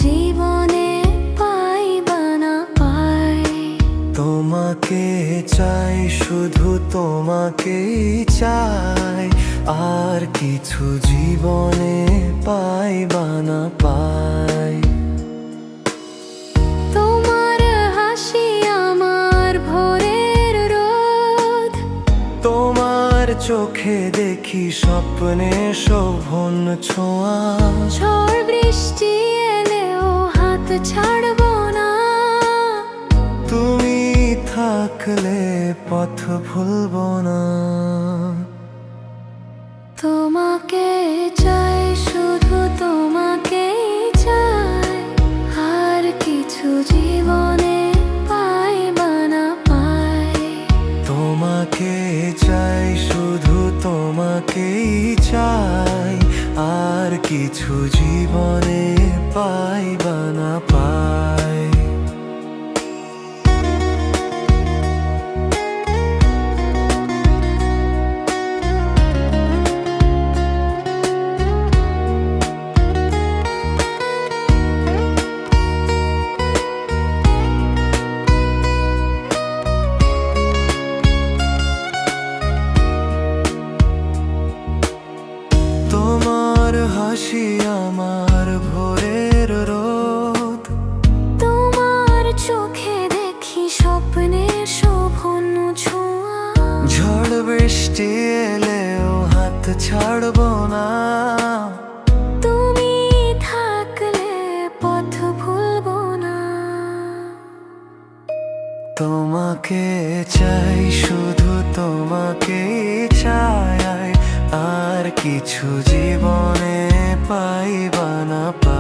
জীবনে পাই বা না পাই। তোমাকে চাই, শুধু তোমাকেই চাই, আর কিছু জীবনে পাই বা না পাই। তোমার হাসি আমার ভোরের রোদ, তোমার চোখে দেখি স্বপ্নে শোভন ছোঁয়া। ঝড় বৃষ্টি এলেও হাত ছাড়বো না, তুমি থাকলে পথ ভুলবো না। তোমাকে চাই, শুধু তোমাকেই চাই, আর কিছু জীবনে পাই বা না পাই। তোমাকে চাই, শুধু তোমাকেই চাই, আর কিছু জীবনে পাই বা না পাই। তোমার হাসি আমার ভোরের রোদ, তোমার চোখে দেখি স্বপ্নের শোভন ছোঁয়া। ঝড় বৃষ্টি এলেও হাত ছাড়বো না, তুমি থাকলে পথ ভুলবো না। তোমাকে চাই, শুধু তোমাকেই চাই, আর কিছু জীবনে পাই বা না পাই।